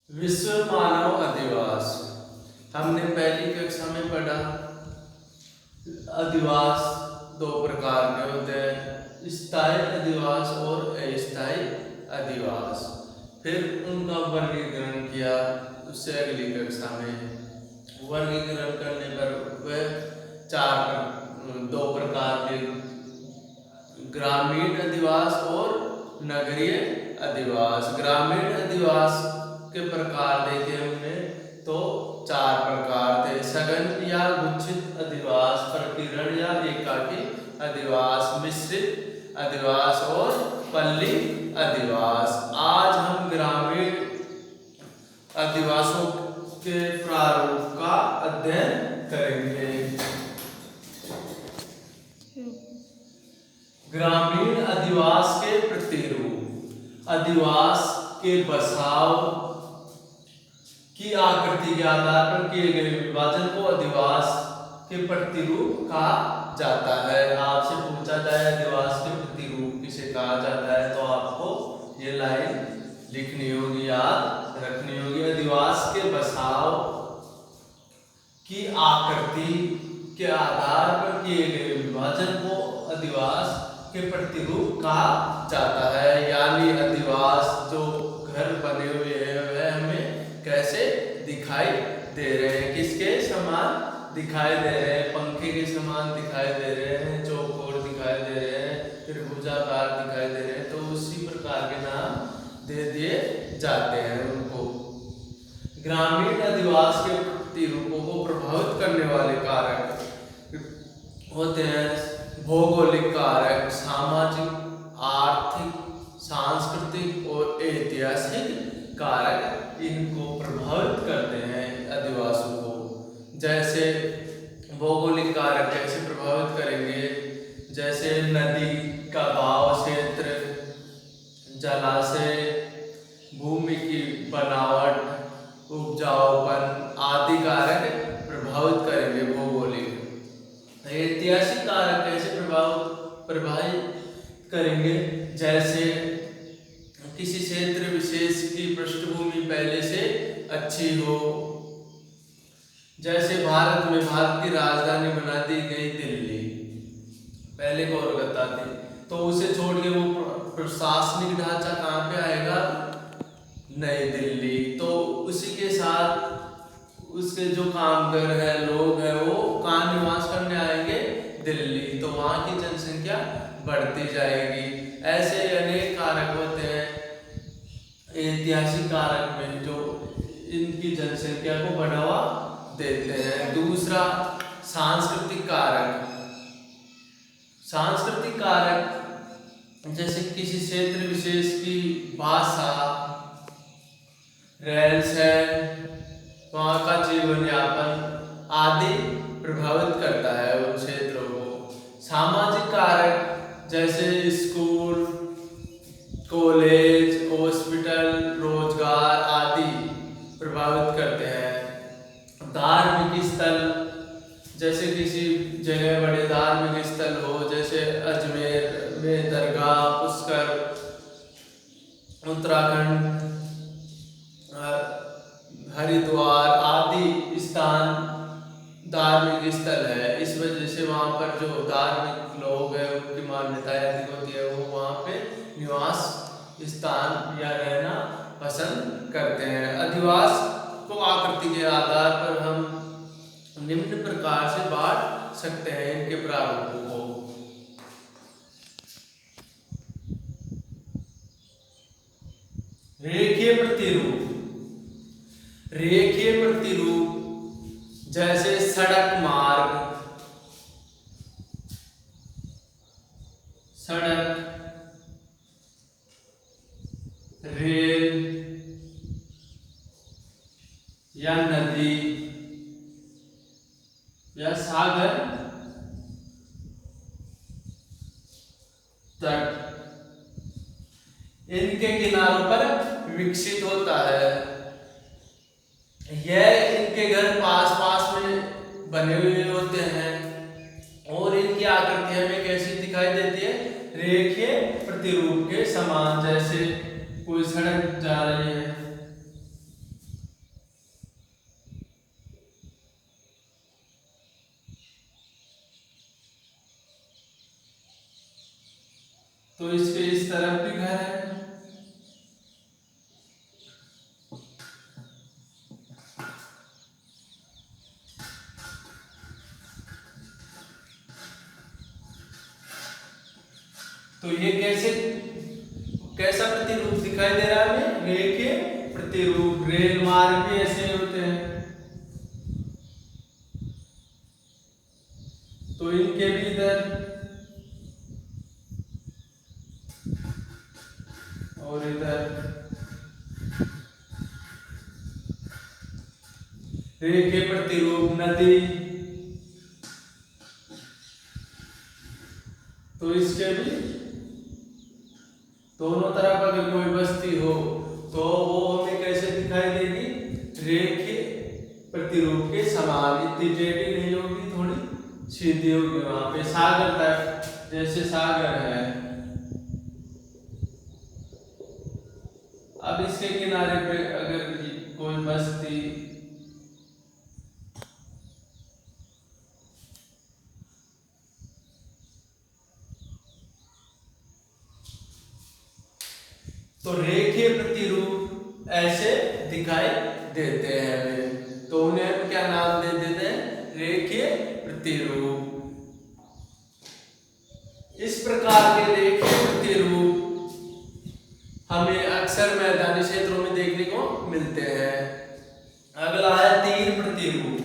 विश्व मानव अधिवास। हमने पहली कक्षा में पढ़ा अधिवास दो प्रकार के होते हैं, स्थायी अधिवास और अस्थायी अधिवास। फिर उनका वर्गीकरण किया। उससे अगली कक्षा में वर्गीकरण करने पर वह दो प्रकार के ग्रामीण अधिवास और नगरीय अधिवास। ग्रामीण अधिवास के प्रकार देखे हमने तो चार प्रकार थे: सघन या गुच्छित अधिवास, प्रकीर्ण या एकाकी अधिवास, मिश्रित अधिवास और पल्ली अधिवास। आज हम ग्रामीण अधिवासों के प्रारूप का अध्ययन करेंगे। ग्रामीण अधिवास के प्रतिरूप। अधिवास के बसाव की आकृति के आधार पर किए गए विभाजन को अधिवास के प्रतिरूप कहा जाता है। आपसे पूछा जाए अधिवास के प्रतिरूप किसे कहा जाता है तो आपको ये लाइन लिखनी होगी, याद रखनी होगी। अधिवास के बसाव की आकृति के आधार पर किए गए विभाजन को अधिवास के प्रतिरूप कहा जाता है। यानी अधिवास जो घर बने हुए हैं वह हमें कैसे दिखाई दे रहे हैं, किसके समान दिखाई दे रहे हैं? पंखे के समान दिखाई दे रहे हैं, चौकोर दिखाई दे रहे हैं, त्रिभुजाकार दिखाई दे रहे हैं, तो उसी प्रकार के नाम दे दिए जाते हैं उनको। ग्रामीण अधिवास के प्रतिरूपों को प्रभावित करने वाले कारक होते हैं भौगोलिक कारक, सामाजिक, आर्थिक, सांस्कृतिक और ऐतिहासिक कारक इनको प्रभावित करते हैं अधिवासों को। जैसे भौगोलिक कारक कैसे प्रभावित करेंगे? जैसे नदी का बहाव क्षेत्र, जलाशय, भूमि की बनावट, उपजाऊपन आदि कारक प्रभावित करेंगे भौगोलिक। ऐतिहासिक कारक कैसे प्रभावित करेंगे? जैसे किसी क्षेत्र विशेष की पृष्ठभूमि पहले से अच्छी हो। जैसे भारत में भारत की राजधानी बना दी गई दिल्ली, पहले कोलकाता थी, तो उसे छोड़ के वो प्रशासनिक ढांचा कहाँ पे आएगा? नई दिल्ली। तो उसी के साथ उसके जो कामगार है, लोग हैं, वो कहाँ निवास करने आएंगे? दिल्ली। तो वहाँ की जनसंख्या बढ़ती जाएगी। ऐसे अनेक कारक होते हैं ऐतिहासिक कारक में जो इनकी जनसंख्या को बढ़ावा देते हैं। दूसरा सांस्कृतिक कारक। सांस्कृतिक कारक जैसे किसी क्षेत्र विशेष की भाषा, रहन सहन, वहाँ का जीवन यापन आदि प्रभावित करता है उन क्षेत्रों को। सामाजिक कारक जैसे स्कूल, कॉलेज, हॉस्पिटल, रोजगार आदि प्रभावित करते हैं। धार्मिक स्थल जैसे किसी जगह बड़े धार्मिक स्थल हो, जैसे अजमेर में दरगाह, पुष्कर, उत्तराखंड हरिद्वार आदि स्थान धार्मिक स्थल है। इस वजह से वहाँ पर जो धार्मिक लोग हैं उनकी मान्यताएं अधिक होती है, वो वहाँ पे निवास स्थान या रहना पसंद करते हैं। अधिवास को आकृति के आधार पर हम निम्न प्रकार से बांट सकते हैं इनके प्रारूपों को। रेखीय प्रतिरूप। रेखीय प्रतिरूप जैसे सड़क मार्ग, सड़क, रेल या नदी या सागर तट इनके किनारों पर विकसित होता है। यह इनके घर पास पास में बने हुए होते हैं और इनकी आकृति हमें कैसी दिखाई देती है? रेखीय प्रतिरूप के समान। जैसे कोई सड़क जा रही है तो इसके इस तरफ भी घर है। तो ये कैसा प्रतिरूप दिखाई दे रहा है हमें? रेखीय प्रतिरूप। रेल मार्ग भी ऐसे होते हैं, तो इनके भी इधर और इधर रेखीय प्रतिरूप। नदी, तो इसके भी दोनों तरफ अगर कोई बस्ती हो तो वो हमें कैसे दिखाई देगी? रेखीय प्रतिरूप के समान। इतनी टेढ़ी नहीं होगी, थोड़ी सीधी होगी। वहां पे सागर तक, जैसे सागर है, अब इसके किनारे पे अगर कोई बस्ती, तो रेखीय प्रतिरूप ऐसे दिखाई देते हैं हमें, तो उन्हें हम क्या नाम दे देते हैं? रेखीय प्रतिरूप। इस प्रकार के रेखीय प्रतिरूप हमें अक्सर मैदानी क्षेत्रों में देखने को मिलते हैं। अगला है तीर प्रतिरूप।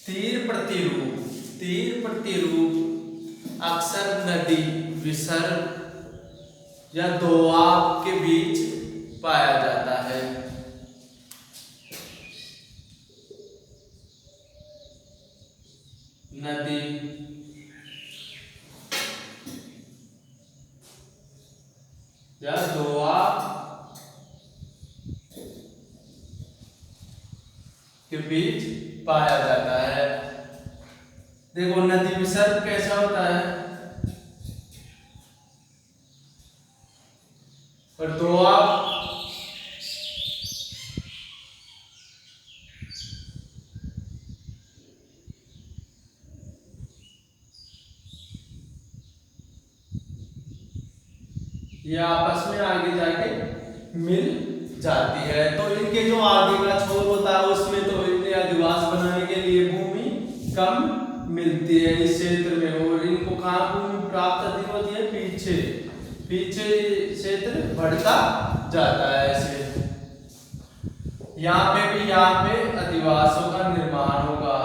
तीर प्रतिरूप, तीर प्रतिरूप अक्सर नदी, विसर्ग या दोआब के बीच पाया जाता है। नदी या दोआब के बीच पाया जाता है। देखो नदी विसर्ग कैसा होता है, और दोआब ये आपस में आगे जाके मिल जाती है। तो इनके जो आगे का छोर होता है उसमें तो इन्हें अधिवास बनाने के लिए भूमि कम मिलती है इस क्षेत्र में, और इनको कहाँ भूमि प्राप्त अधिक होती है? पीछे, पीछे क्षेत्र बढ़ता जाता है ऐसे। यहाँ पे अधिवासों का निर्माण होगा।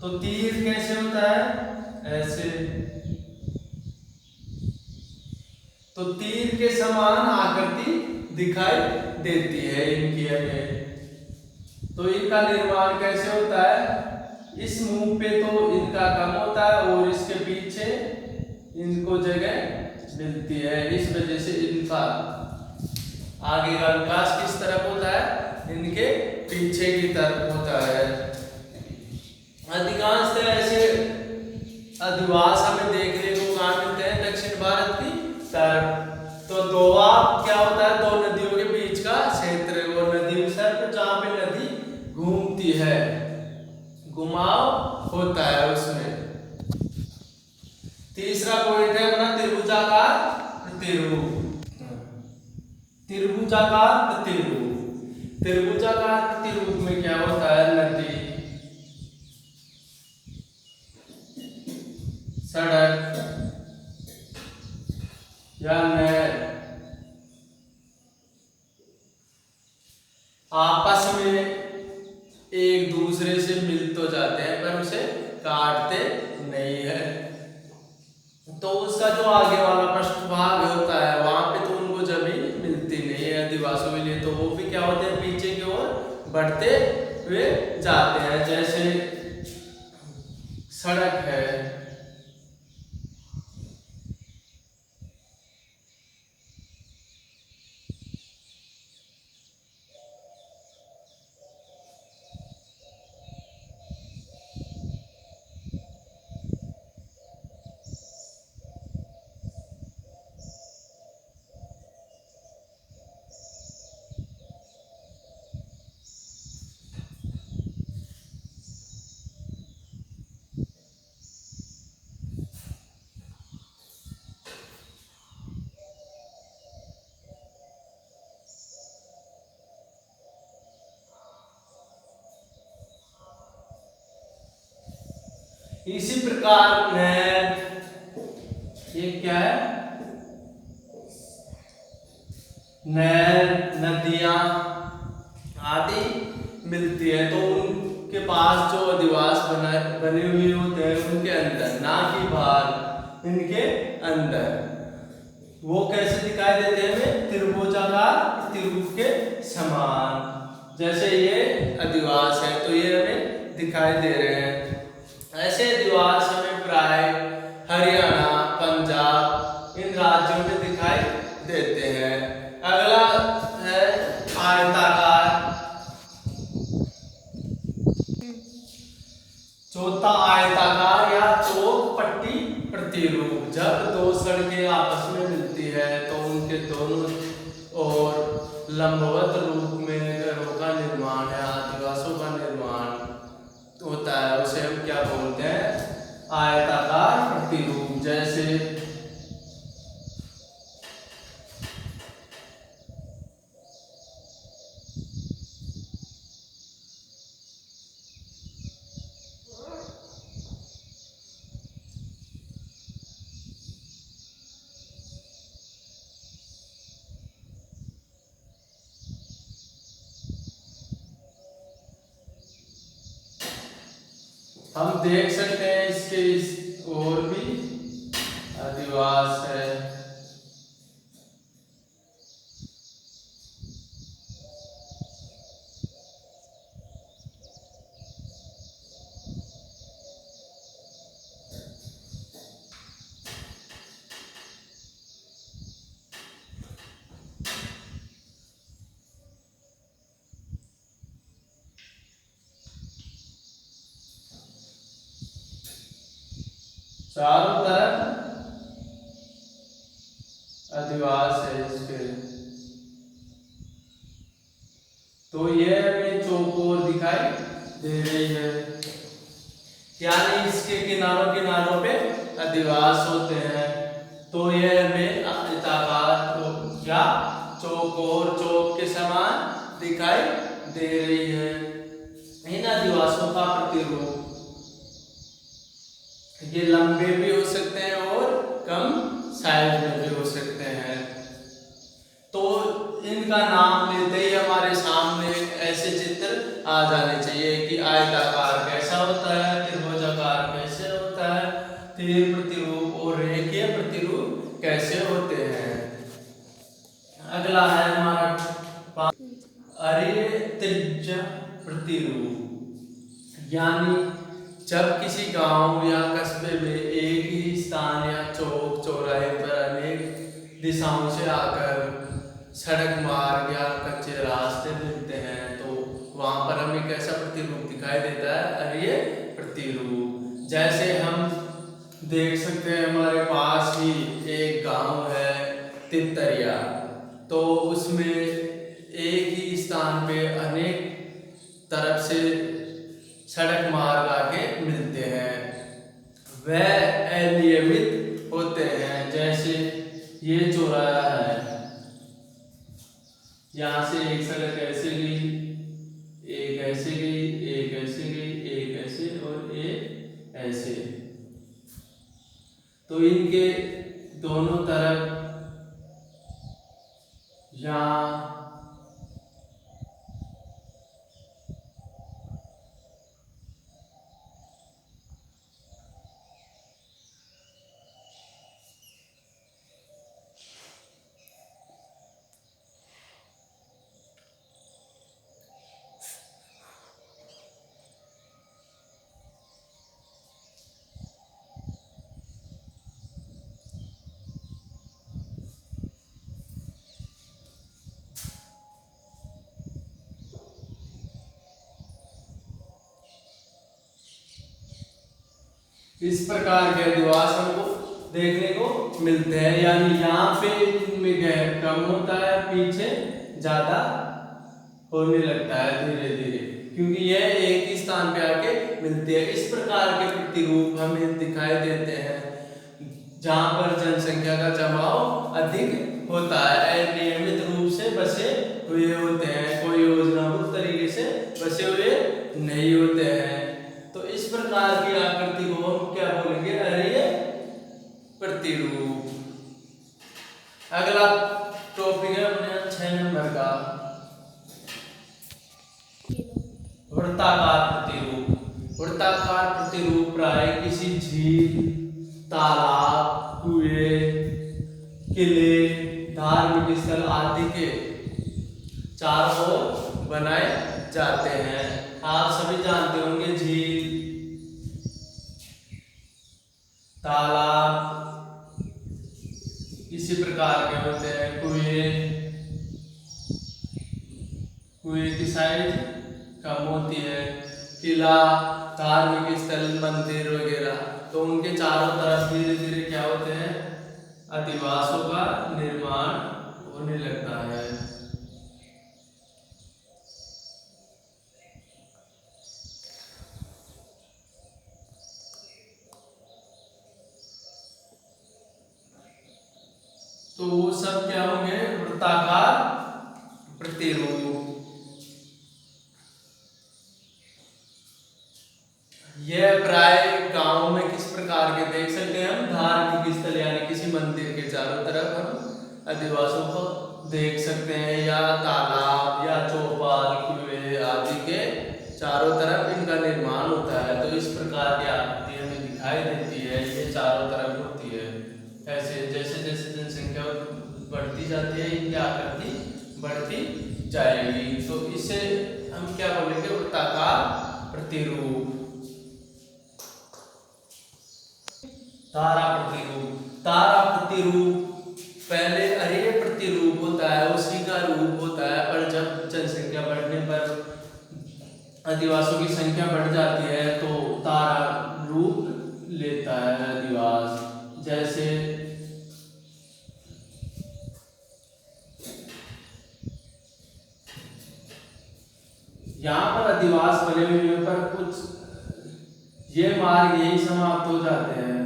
तो तीर कैसे होता है? ऐसे। तो तीर के समान आकृति दिखाई देती है इनकी हमें। तो इनका निर्माण कैसे होता है? इस मुंह पे तो इनका कम होता है और इसके पीछे इनको जगह मिलती है, इस वजह से इनका आगे का विकास किस तरफ होता है? इनके पीछे की तरफ होता है। अधिकांशतः ऐसे अधिवास हमें देखने को कहाँ मिलते हैं? दक्षिण भारत की तरफ। तो दोआब क्या होता है? दो नदियों के बीच का क्षेत्र, और नदी विसर्ग जहाँ पे नदी घूमती है, घुमाव होता है उसमें। तीसरा पॉइंट है अपना त्रिभुजाकार प्रतिरूप। त्रिभुजाकार प्रतिरूप, त्रिभुजाकार प्रतिरूप में क्या होता है? नदी, सड़क या नहर आपस में एक दूसरे से मिल तो जाते हैं पर उसे काटते नहीं है। तो उसका जो आगे वाला पृष्ठभाग होता है वहां पे तो उनको जमीन मिलती नहीं है अधिवासियों के लिए, तो वो भी क्या होते हैं? पीछे की ओर बढ़ते हुए जाते हैं। जैसे सड़क है, इसी प्रकार नहर, ये क्या है, नहर, नदियां आदि मिलती है। तो उनके पास जो अधिवास बने हुए होते हैं उनके अंदर, ना कि बाहर, इनके अंदर। वो कैसे दिखाई देते हैं हमें? त्रिभुजाकार त्रिभुज के समान। जैसे ये अधिवास है तो ये हमें दिखाई दे रहे हैं। ऐसे अधिवास हमें प्राय हरियाणा, पंजाब इन राज्यों में दिखाई देते हैं। अगला है आयताकार। चौथा आयताकार या चौपट्टी प्रतिरूप। जब दो सड़कें आपस में मिलती है तो उनके दोनों ओर लंबवत रूप में घरों का निर्माण या आदिवासों का निर्माण होता है, उसे हम क्या बोलते हैं? आयताकार प्रतिरूप। जैसे हम देख सकते हैं इसके इस और भी अधिवास है। चारों तरफ अधिवास है इसके। तो ये हमें चौकोर दिखाई दे रही है, यानी इसके किनारों किनारों पे अधिवास होते हैं। तो ये हमें आयताकार या चौकोर, चौक के समान दिखाई दे रही है। इन अधिवासों का प्रतिरूप ये लंबे भी हो सकते हैं और कम साइज में भी हो सकते हैं। तो इनका नाम लेते ही हमारे सामने ऐसे चित्र आ जाने चाहिए कि आयताकार कैसा होता है, त्रिभुजाकार कैसे होता है, तीर प्रतिरूप और रेखीय प्रतिरूप कैसे होते हैं। अगला है हमारा अरेय त्रिज्या प्रतिरूप। यानी जब किसी गांव या कस्बे में एक ही स्थान या चौक चौराहे पर अनेक दिशाओं से आकर सड़क मार्ग या कच्चे रास्ते मिलते हैं तो वहां पर हमें कैसा प्रतिरूप दिखाई देता है? अरेय प्रतिरूप। जैसे हम देख सकते हैं हमारे पास ही एक गांव है तितरिया, तो उसमें एक ही स्थान पे अनेक तरफ से सड़क मार्ग आके मिलते हैं, वह अनियमित होते हैं। जैसे ये चौराहा है, यहाँ से एक सड़क ऐसे गई, एक ऐसे गई, एक ऐसे गई, एक ऐसे और एक ऐसे। तो इनके दोनों तरफ यहाँ इस प्रकार के अधिवास हमको देखने को मिलते हैं। यानी यहाँ पे इनमें गैप कम होता है, पीछे ज्यादा होने लगता है धीरे धीरे, क्योंकि यह एक ही स्थान पे आके मिलते हैं। इस प्रकार के प्रतिरूप हमें दिखाई देते हैं जहाँ पर जनसंख्या का जमाव अधिक होता है, अनियमित रूप से बसे हुए होते हैं, कोई योजनाबद्ध तरीके से बसे हुए नहीं होते हैं। तो इस प्रकार की आकृति को प्रकार का वृत्ताकार प्रतिरूप। वृत्ताकार प्रतिरूप प्राय किसी झील, तालाब, कुएं, किले, धार्मिक स्थल आदि के चारों ओर बनाए जाते हैं। आप सभी जानते होंगे झील, तालाब इसी प्रकार के होते हैं। कुएं की साइज कम होती है। किला, धार्मिक स्थल, मंदिर वगैरह, तो उनके चारों तरफ धीरे धीरे क्या होते हैं, अधिवासों का निर्माण होने लगता है। तो वो सब क्या होंगे, वृत्ताकार प्रतिरूप। यह प्राय गांव में किस प्रकार के देख सकते हैं हम, धार्मिक स्थल यानी किसी मंदिर के चारों तरफ हम अधिवासों को देख सकते हैं, या तालाब या चौपाल, कुएं आदि के चारों तरफ इनका निर्माण होता है। तो इस प्रकार की आकृति हमें दिखाई देती है, ये चारों तरफ होती है। ऐसे जैसे जैसे जनसंख्या बढ़ती जाती है, इनकी आकृति बढ़ती जाएगी। तो इसे हम क्या बोलेंगे, वृत्ताकार प्रतिरूप। तारा प्रतिरूप। तारा प्रतिरूप पहले अरेय प्रतिरूप होता है, उसी का रूप होता है, पर जब जनसंख्या बढ़ने पर अधिवासों की संख्या बढ़ जाती है तो तारा रूप लेता है अधिवास। जैसे यहाँ पर अधिवास बने हुए पर कुछ ये मार्ग यही समाप्त हो जाते हैं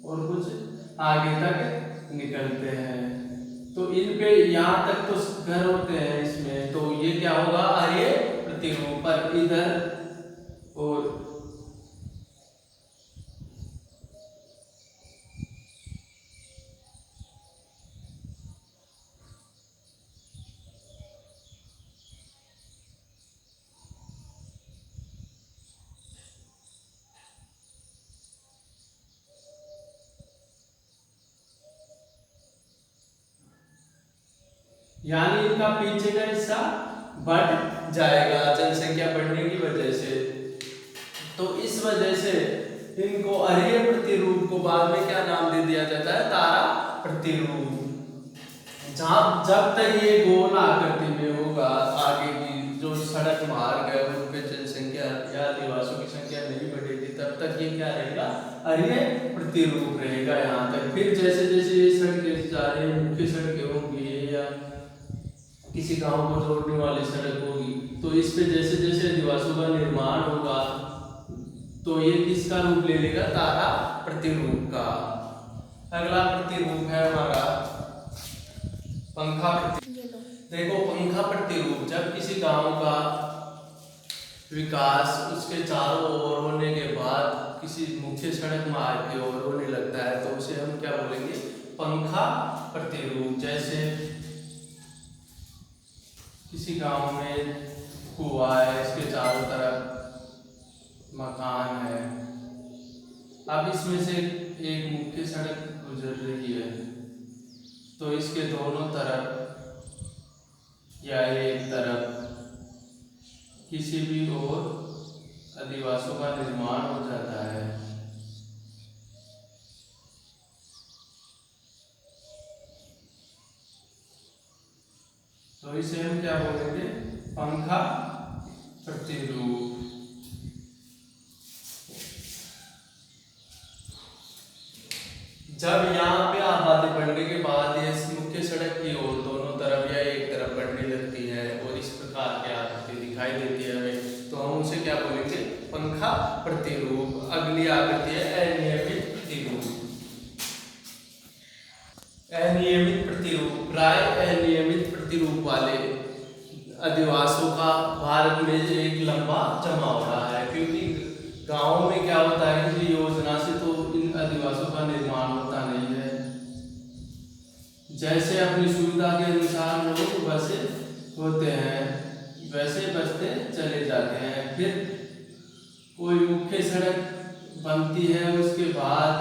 और कुछ आगे तक निकलते हैं। तो इन पे यहाँ तक तो घर होते हैं इसमें, तो ये क्या होगा, अरेय प्रतिरूप। पर इधर और यानी इनका पीछे का हिस्सा बढ़ जाएगा जनसंख्या बढ़ने की वजह से। तो इस वजह से इनको अरेय प्रतिरूप को बाद में क्या नाम दे दिया जाता है, तारा प्रतिरूप। जब तक ये गोल आकृति में होगा, आगे की जो सड़क मार्ग है उन पे जनसंख्या या अधिवासियों की संख्या नहीं बढ़ेगी, तब तक ये क्या रहेगा, अरेय प्रतिरूप रहेगा यहाँ तक। फिर जैसे जैसे ये सड़कें जा रही हैं, मुख्य सड़कें होंगी या किसी गांव को जोड़ने वाली सड़क होगी, तो इस पे जैसे जैसे अधिवासियों का निर्माण होगा तो ये किसका रूप ले लेगा, तारा प्रतिरूप का। अगला प्रतिरूप है हमारा पंखा प्रतिरूप। देखो पंखा प्रतिरूप, जब किसी गांव का विकास उसके चारों ओर होने के बाद किसी मुख्य सड़क मार्ग की ओर होने लगता है तो उसे हम क्या बोलेंगे, पंखा प्रतिरूप। जैसे किसी गांव में कुआं है, इसके चारों तरफ मकान है, अब इसमें से एक मुख्य सड़क गुजर रही है, तो इसके दोनों तरफ या एक तरफ किसी भी ओर अधिवासियों का निर्माण हो जाता है। तो इसे हम क्या बोलेंगे, पंखा प्रतिरूप। जब यहाँ पे आबादी बढ़ने के बाद ये मुख्य सड़क की ओर दोनों तरफ या एक तरफ बढ़ने लगती है और इस प्रकार की आकृति दिखाई देती है हमें, तो हम उसे क्या बोलेंगे, पंखा प्रतिरूप। अगली आकृति है अनियमित प्रतिरूप। अनियमित प्रतिरूप, प्राय अनियमित प्रतिरूप वाले अधिवासों का भारत में एक लंबा जमाव रहा है, क्योंकि गांव में क्या होता है कि योजना से तो इन अधिवासों का निर्माण होता नहीं है। जैसे अपनी सुविधा के अनुसार लोग होते हैं वैसे बसते चले जाते हैं। फिर कोई मुख्य सड़क बनती है, उसके बाद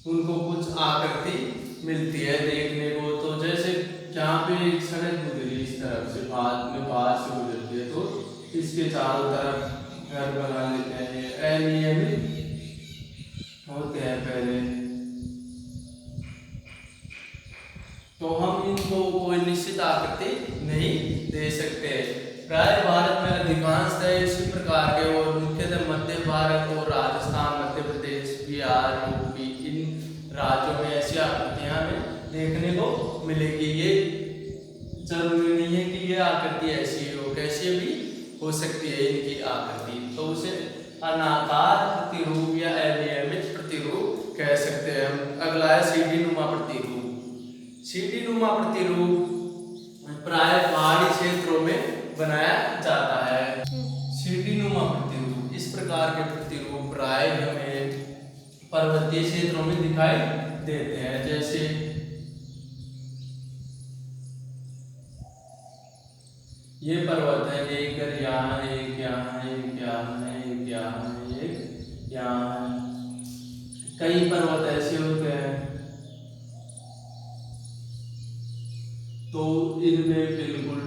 उनको कुछ आकृति मिलती है देखने को। तो जैसे जहाँ पे एक सड़क गुजरी इस तरफ से, बाद में बाहर से गुजरती है, तो इसके चारों तरफ घर बना लेते हैं। ये अनियमित होते हैं पहले, तो हम इनको कोई निश्चित आकृति नहीं दे सकते। प्राय भारत में अधिकांशतः इसी प्रकार के, और मुख्यतः मध्य भारत और राजस्थान, मध्य प्रदेश, बिहार, यूपी, इन राज्यों में ऐसी आकृतियां हमें देखने को मिलेगी। ये जरूरी नहीं है कि ये आकृति ऐसी हो, कैसे भी हो सकती है इनकी आकृति। तो उसे अनाकार प्रतिरूप या अनियमित प्रतिरूप कह सकते हैं हम। अगला है सीढ़ी नुमा प्रतिरूप। सीढ़ी नुमा प्रतिरूप प्राय पहाड़ी क्षेत्रों में बनाया जाता है। सीढ़ी नुमा प्रतिरूप, इस प्रकार के प्रतिरूप प्राय हमें पर्वतीय क्षेत्रों में दिखाई देते हैं। जैसे ये पर्वत है, एक यहाँ है, एक यहाँ है, एक यहाँ है, एक यहाँ है, एक यहाँ है। कई पर्वत ऐसे होते हैं, तो इनमें बिल्कुल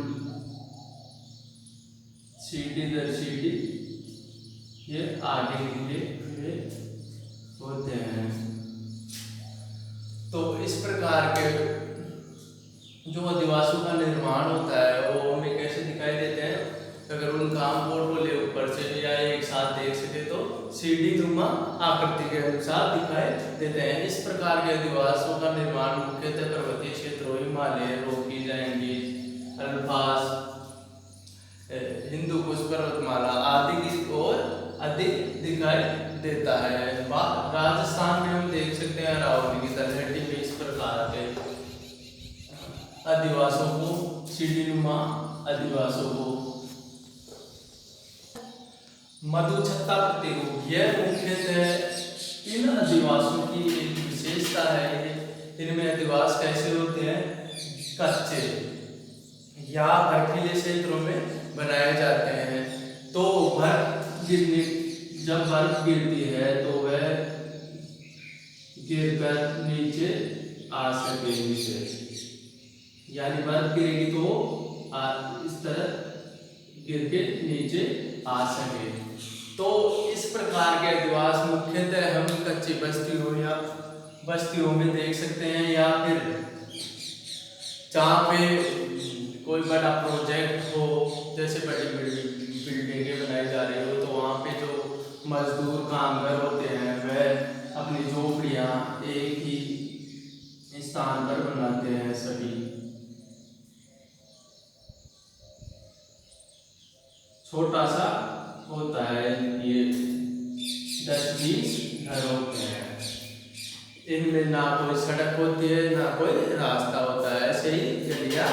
सीढ़ी दर सीढ़ी ये आगे निकले हुए होते हैं। तो इस प्रकार के जो आदिवासियों का निर्माण होता है वो हमें कैसे दिखाई देते हैं। अगर उनका हम फोटो ले ऊपर से या एक साथ देख सके तो सीढ़ी नुमा आकृति के अनुसार दिखाई देते हैं। इस प्रकार के आदिवासियों का निर्माण मुख्यतः पर्वतीय क्षेत्रों, हिमालय, रोकी, जंगीज, अल्पास, हिंदू कुश पर्वतमाला आदि की ओर अधिक दिखाई देता है। राजस्थान में हम देख सकते हैं अरावली की तलहटी में इस प्रकार के आदिवासियों को, सीढ़ी नुमा आदिवासियों को। मधुछत्ता प्रतिरूप, यह मुख्यतः इन आदिवासियों की एक विशेषता है। इनमें आदिवास कैसे होते हैं, कच्चे या बर्फीले क्षेत्रों में बनाए जाते हैं। तो जब बर्फ गिरती है तो वह गिरकर नीचे आ सके, यानी बर्फ गिरेगी तो इस तरह गिर के नीचे आ सके। तो इस प्रकार के आदिवास मुख्यतः हम कच्ची बस्तियों या बस्तियों में देख सकते हैं, या फिर जहाँ पे कोई बड़ा प्रोजेक्ट हो, जैसे बड़ी बिल्डिंगें बनाई जा रही हो, तो वहाँ पे जो मजदूर कामगार होते हैं वह अपनी झोपड़ियाँ एक ही स्थान पर बनाते हैं। सभी छोटा सा होता है, ये 10-20 घर होते हैं। इनमें ना कोई सड़क होती है, ना कोई रास्ता होता है, ऐसे ही गलियां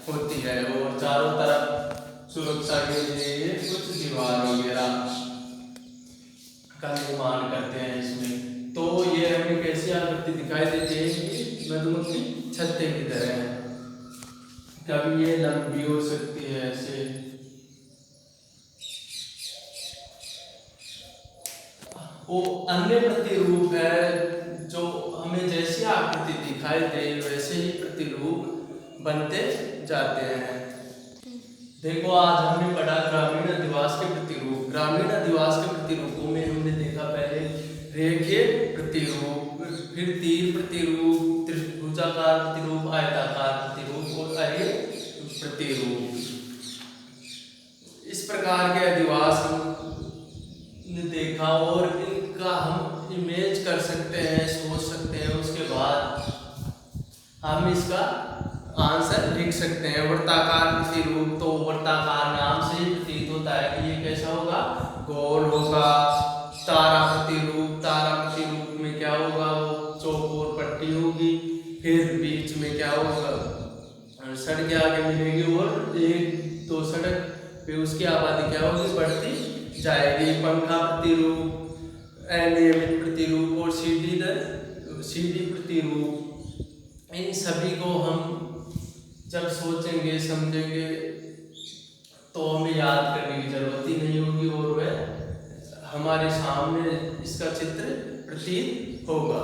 होती है। और चारों तरफ सुरक्षा के लिए कुछ दीवार वगैरह का निर्माण करते हैं इसमें। तो ये हमें कैसी आकृति दिखाई देती है कि मधुमक्खी छत्ते की तरह। कभी ये लंबी हो सकती है ऐसे। वो अन्य प्रतिरूप है जो हमें जैसी आकृति दिखाई दे वैसे ही प्रतिरूप बनते जाते हैं। देखो आज हमने पढ़ा ग्रामीण अधिवास के प्रतिरूप। ग्रामीण अधिवास के प्रतिरूपों में हमने देखा पहले रेखीय प्रतिरूप, फिर तीर प्रतिरूप, त्रिभुजाकार प्रतिरूप, आयताकार प्रतिरूप और अरेख प्रतिरूप। इस प्रकार के अधिवास ने देखा और इनका हम इमेज कर सकते हैं, सोच सकते हैं। उसके बाद हम इसका आंसर लिख सकते हैं। वृत्ताकार प्रतिरूप, तो वृत्ताकार नाम से ही प्रतीत होता है कि ये कैसा होगा, गोल होगा। तारा प्रतिरूप, तारा प्रतिरूप में क्या होगा, वो चौकोर पट्टी होगी, फिर बीच में क्या होगा, सड़क आगे मिलेगी और एक दो सड़क फिर उसकी आबादी क्या होगी, बढ़ती जाएगी। पंखा प्रतिरूप, अनियमित प्रतिरूप और सीढ़ी प्रतिरूप, इन सभी को हम जब सोचेंगे समझेंगे तो हमें याद करने की जरूरत ही नहीं होगी और वह हमारे सामने इसका चित्र प्रतीत होगा।